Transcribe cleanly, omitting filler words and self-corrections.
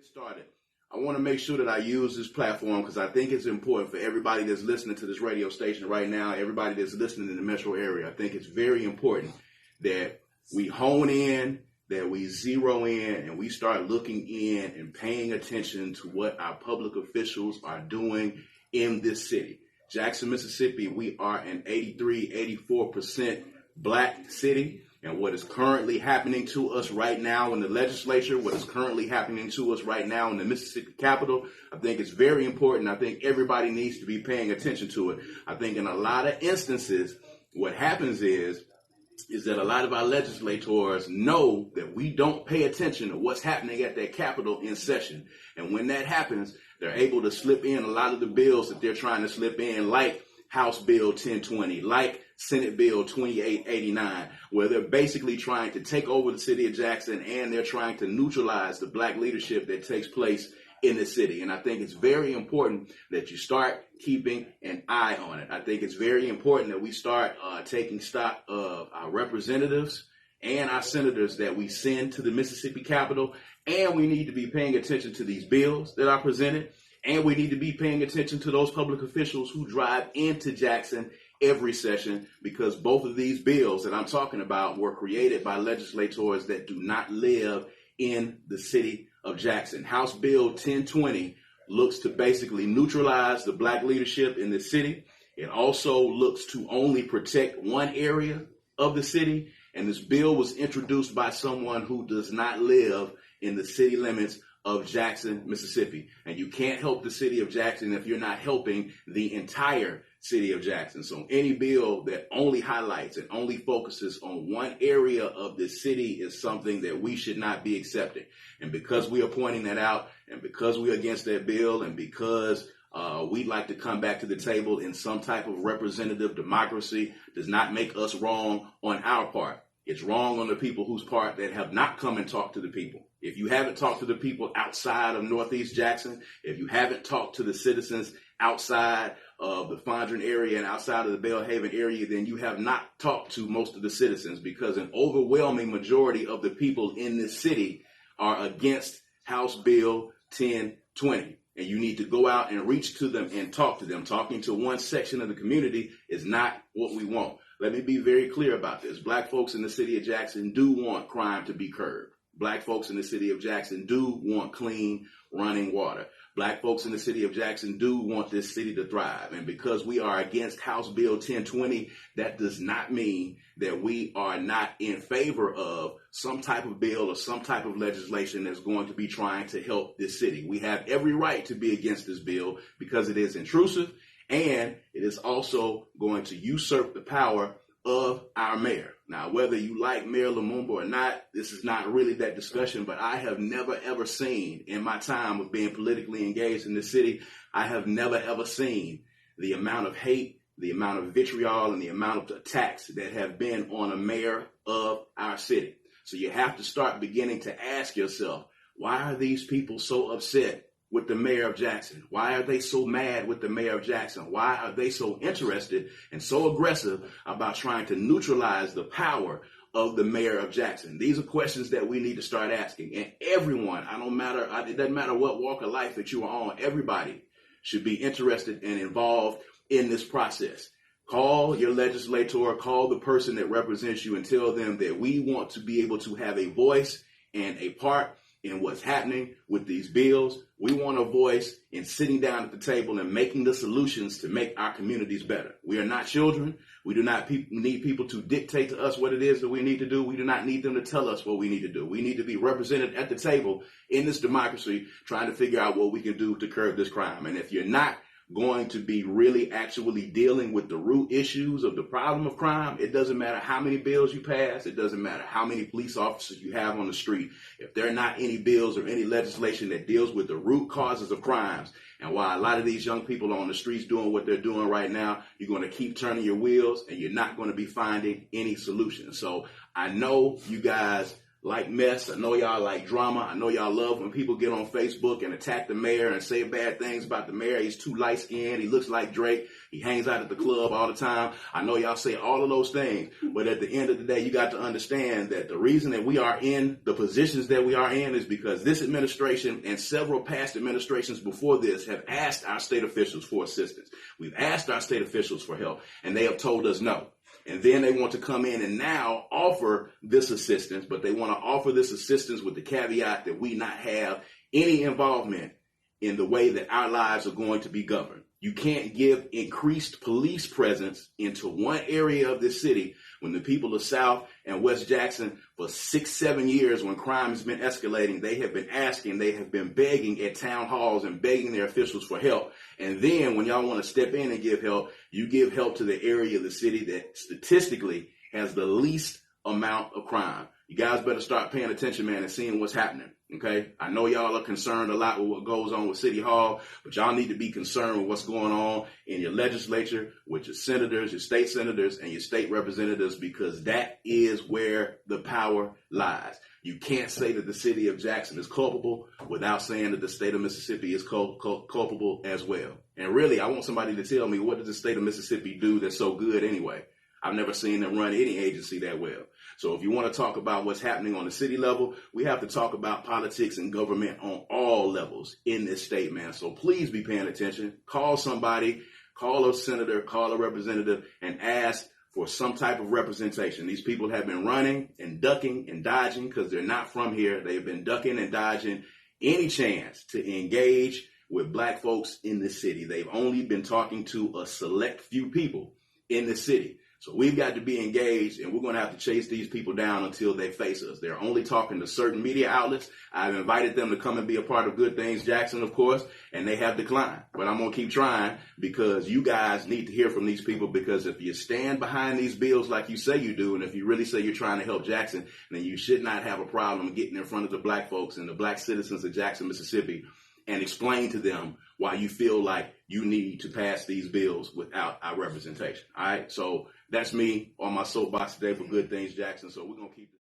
Started. I want to make sure that I use this platform because I think it's important for everybody that's listening to this radio station right now, everybody that's listening in the metro area. I think it's very important that we hone in, that we zero in, and we start looking in and paying attention to what our public officials are doing in this city. Jackson, Mississippi, we are an 84% Black city. And what is currently happening to us right now in the legislature, what is currently happening to us right now in the Mississippi Capitol, I think it's very important. I think everybody needs to be paying attention to it. I think in a lot of instances, what happens is that a lot of our legislators know that we don't pay attention to what's happening at that Capitol in session. And when that happens, they're able to slip in a lot of the bills that they're trying to slip in, like House Bill 1020, like Senate Bill 2889, where they're basically trying to take over the city of Jackson and they're trying to neutralize the Black leadership that takes place in the city. And I think it's very important that you start keeping an eye on it. I think it's very important that we start taking stock of our representatives and our senators that we send to the Mississippi Capitol. And we need to be paying attention to these bills that are presented. And we need to be paying attention to those public officials who drive into Jackson every session, because both of these bills that I'm talking about were created by legislators that do not live in the city of Jackson. House Bill 1020 looks to basically neutralize the Black leadership in the city. It also looks to only protect one area of the city. And this bill was introduced by someone who does not live in the city limits of Jackson, Mississippi. And you can't help the city of Jackson if you're not helping the entire city of Jackson. So any bill that only highlights and only focuses on one area of the city is something that we should not be accepting. And because we are pointing that out, and because we're against that bill, and because we'd like to come back to the table in some type of representative democracy, does not make us wrong on our part. It's wrong on the people whose part that have not come and talked to the people. If you haven't talked to the people outside of Northeast Jackson, if you haven't talked to the citizens outside of the Fondren area and outside of the Belhaven area, then you have not talked to most of the citizens, because an overwhelming majority of the people in this city are against House Bill 1020. And you need to go out and reach to them and talk to them. Talking to one section of the community is not what we want. Let me be very clear about this. Black folks in the city of Jackson do want crime to be curbed. Black folks in the city of Jackson do want clean running water. Black folks in the city of Jackson do want this city to thrive. And because we are against House Bill 1020, that does not mean that we are not in favor of some type of bill or some type of legislation that's going to be trying to help this city. We have every right to be against this bill because it is intrusive, and it is also going to usurp the power of our mayor. Now, whether you like Mayor Lumumba or not, this is not really that discussion, but I have never, ever seen in my time of being politically engaged in this city, I have never, ever seen the amount of hate, the amount of vitriol, and the amount of attacks that have been on a mayor of our city. So you have to start beginning to ask yourself, why are these people so upset with the mayor of Jackson? Why are they so mad with the mayor of Jackson? Why are they so interested and so aggressive about trying to neutralize the power of the mayor of Jackson? These are questions that we need to start asking. And everyone, it doesn't matter what walk of life that you are on, everybody should be interested and involved in this process. Call your legislator, call the person that represents you, and tell them that we want to be able to have a voice and a part in what's happening with these bills. We want a voice in sitting down at the table and making the solutions to make our communities better. We are not children. We do not need people to dictate to us what it is that we need to do. We do not need them to tell us what we need to do. We need to be represented at the table in this democracy, trying to figure out what we can do to curb this crime. And if you're not going to be really actually dealing with the root issues of the problem of crime, it doesn't matter how many bills you pass. It doesn't matter how many police officers you have on the street. If there are not any bills or any legislation that deals with the root causes of crimes, and why a lot of these young people are on the streets doing what they're doing right now, you're going to keep turning your wheels and you're not going to be finding any solutions. So I know you guys like mess. I know y'all like drama. I know y'all love when people get on Facebook and attack the mayor and say bad things about the mayor. He's too light skinned. He looks like Drake. He hangs out at the club all the time. I know y'all say all of those things, but at the end of the day, you got to understand that the reason that we are in the positions that we are in is because this administration and several past administrations before this have asked our state officials for assistance. We've asked our state officials for help, and they have told us no. And then they want to come in and now offer this assistance, but they want to offer this assistance with the caveat that we not have any involvement in the way that our lives are going to be governed. You can't give increased police presence into one area of this city when the people of South and West Jackson for 6-7 years, when crime has been escalating, they have been asking, they have been begging at town halls and begging their officials for help. And then when y'all want to step in and give help, you give help to the area of the city that statistically has the least amount of crime. You guys better start paying attention, man, and seeing what's happening. Okay, I know y'all are concerned a lot with what goes on with City Hall, but y'all need to be concerned with what's going on in your legislature, with your senators, your state senators, and your state representatives, because that is where the power lies. You can't say that the city of Jackson is culpable without saying that the state of Mississippi is culpable as well. And really, I want somebody to tell me, what does the state of Mississippi do that's so good anyway? I've never seen them run any agency that well. So if you want to talk about what's happening on the city level, we have to talk about politics and government on all levels in this state, man. So please be paying attention. Call somebody, call a senator, call a representative, and ask for some type of representation. These people have been running and ducking and dodging because they're not from here. They've been ducking and dodging any chance to engage with black folks in this city. They've only been talking to a select few people in the city. So we've got to be engaged, and we're going to have to chase these people down until they face us. They're only talking to certain media outlets. I've invited them to come and be a part of Good Things Jackson, of course, and they have declined. But I'm going to keep trying, because you guys need to hear from these people, because if you stand behind these bills like you say you do, and if you really say you're trying to help Jackson, then you should not have a problem getting in front of the black folks and the black citizens of Jackson, Mississippi, and explain to them why you feel like you need to pass these bills without our representation. All right, so that's me on my soapbox today for Good Things Jackson. So we're going to keep